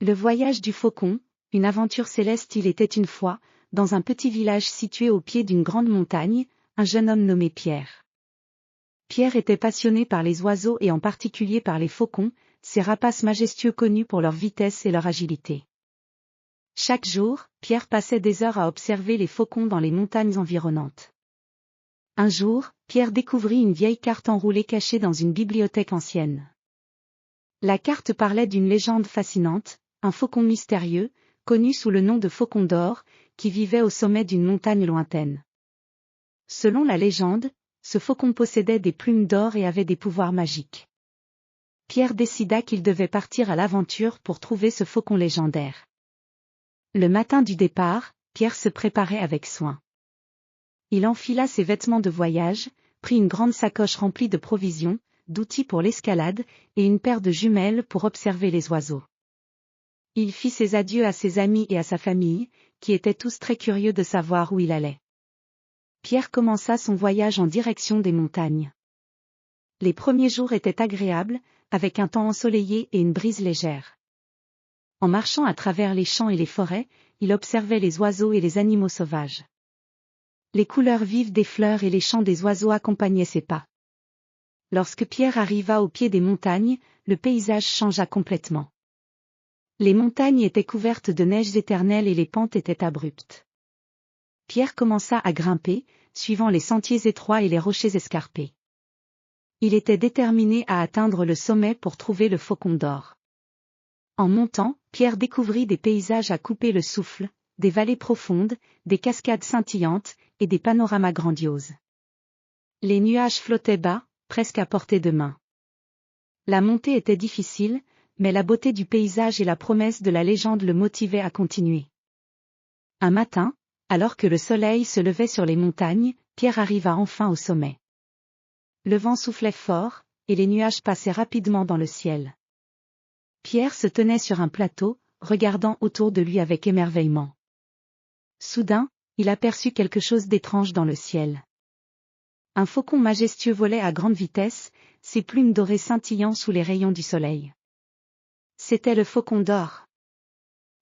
Le voyage du faucon, une aventure céleste. Il était une fois, dans un petit village situé au pied d'une grande montagne, un jeune homme nommé Pierre. Pierre était passionné par les oiseaux et en particulier par les faucons, ces rapaces majestueux connus pour leur vitesse et leur agilité. Chaque jour, Pierre passait des heures à observer les faucons dans les montagnes environnantes. Un jour, Pierre découvrit une vieille carte enroulée cachée dans une bibliothèque ancienne. La carte parlait d'une légende fascinante, un faucon mystérieux, connu sous le nom de Faucon d'Or, qui vivait au sommet d'une montagne lointaine. Selon la légende, ce faucon possédait des plumes d'or et avait des pouvoirs magiques. Pierre décida qu'il devait partir à l'aventure pour trouver ce faucon légendaire. Le matin du départ, Pierre se préparait avec soin. Il enfila ses vêtements de voyage, prit une grande sacoche remplie de provisions, d'outils pour l'escalade, et une paire de jumelles pour observer les oiseaux. Il fit ses adieux à ses amis et à sa famille, qui étaient tous très curieux de savoir où il allait. Pierre commença son voyage en direction des montagnes. Les premiers jours étaient agréables, avec un temps ensoleillé et une brise légère. En marchant à travers les champs et les forêts, il observait les oiseaux et les animaux sauvages. Les couleurs vives des fleurs et les chants des oiseaux accompagnaient ses pas. Lorsque Pierre arriva au pied des montagnes, le paysage changea complètement. Les montagnes étaient couvertes de neige éternelle et les pentes étaient abruptes. Pierre commença à grimper, suivant les sentiers étroits et les rochers escarpés. Il était déterminé à atteindre le sommet pour trouver le Faucon d'Or. En montant, Pierre découvrit des paysages à couper le souffle, des vallées profondes, des cascades scintillantes, et des panoramas grandioses. Les nuages flottaient bas, presque à portée de main. La montée était difficile, mais la beauté du paysage et la promesse de la légende le motivaient à continuer. Un matin, alors que le soleil se levait sur les montagnes, Pierre arriva enfin au sommet. Le vent soufflait fort, et les nuages passaient rapidement dans le ciel. Pierre se tenait sur un plateau, regardant autour de lui avec émerveillement. Soudain, il aperçut quelque chose d'étrange dans le ciel. Un faucon majestueux volait à grande vitesse, ses plumes dorées scintillant sous les rayons du soleil. C'était le Faucon d'Or.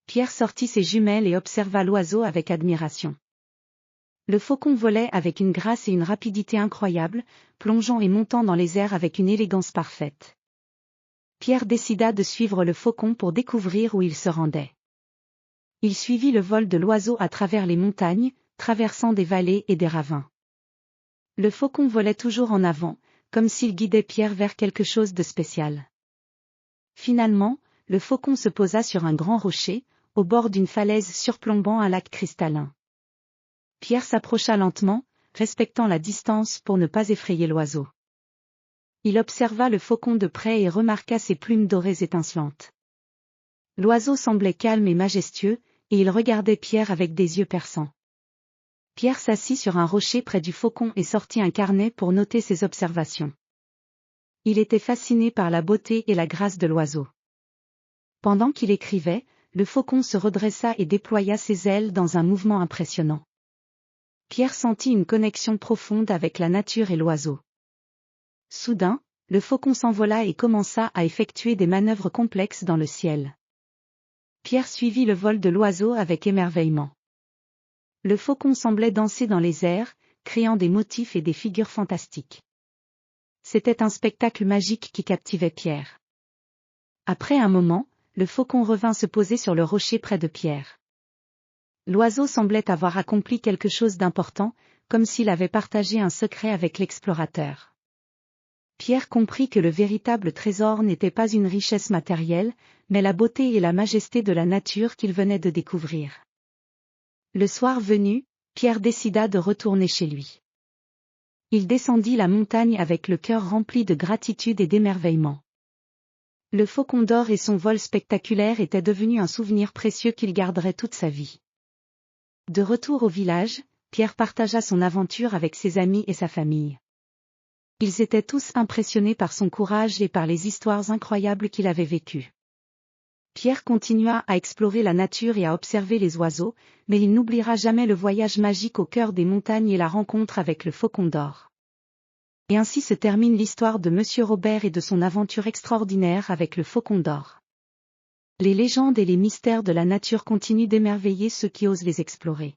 Pierre sortit ses jumelles et observa l'oiseau avec admiration. Le faucon volait avec une grâce et une rapidité incroyables, plongeant et montant dans les airs avec une élégance parfaite. Pierre décida de suivre le faucon pour découvrir où il se rendait. Il suivit le vol de l'oiseau à travers les montagnes, traversant des vallées et des ravins. Le faucon volait toujours en avant, comme s'il guidait Pierre vers quelque chose de spécial. Finalement, le faucon se posa sur un grand rocher, au bord d'une falaise surplombant un lac cristallin. Pierre s'approcha lentement, respectant la distance pour ne pas effrayer l'oiseau. Il observa le faucon de près et remarqua ses plumes dorées étincelantes. L'oiseau semblait calme et majestueux, et il regardait Pierre avec des yeux perçants. Pierre s'assit sur un rocher près du faucon et sortit un carnet pour noter ses observations. Il était fasciné par la beauté et la grâce de l'oiseau. Pendant qu'il écrivait, le faucon se redressa et déploya ses ailes dans un mouvement impressionnant. Pierre sentit une connexion profonde avec la nature et l'oiseau. Soudain, le faucon s'envola et commença à effectuer des manœuvres complexes dans le ciel. Pierre suivit le vol de l'oiseau avec émerveillement. Le faucon semblait danser dans les airs, créant des motifs et des figures fantastiques. C'était un spectacle magique qui captivait Pierre. Après un moment, le faucon revint se poser sur le rocher près de Pierre. L'oiseau semblait avoir accompli quelque chose d'important, comme s'il avait partagé un secret avec l'explorateur. Pierre comprit que le véritable trésor n'était pas une richesse matérielle, mais la beauté et la majesté de la nature qu'il venait de découvrir. Le soir venu, Pierre décida de retourner chez lui. Il descendit la montagne avec le cœur rempli de gratitude et d'émerveillement. Le Faucon d'Or et son vol spectaculaire étaient devenus un souvenir précieux qu'il garderait toute sa vie. De retour au village, Pierre partagea son aventure avec ses amis et sa famille. Ils étaient tous impressionnés par son courage et par les histoires incroyables qu'il avait vécues. Pierre continua à explorer la nature et à observer les oiseaux, mais il n'oubliera jamais le voyage magique au cœur des montagnes et la rencontre avec le Faucon d'Or. Et ainsi se termine l'histoire de Monsieur Robert et de son aventure extraordinaire avec le Faucon d'Or. Les légendes et les mystères de la nature continuent d'émerveiller ceux qui osent les explorer.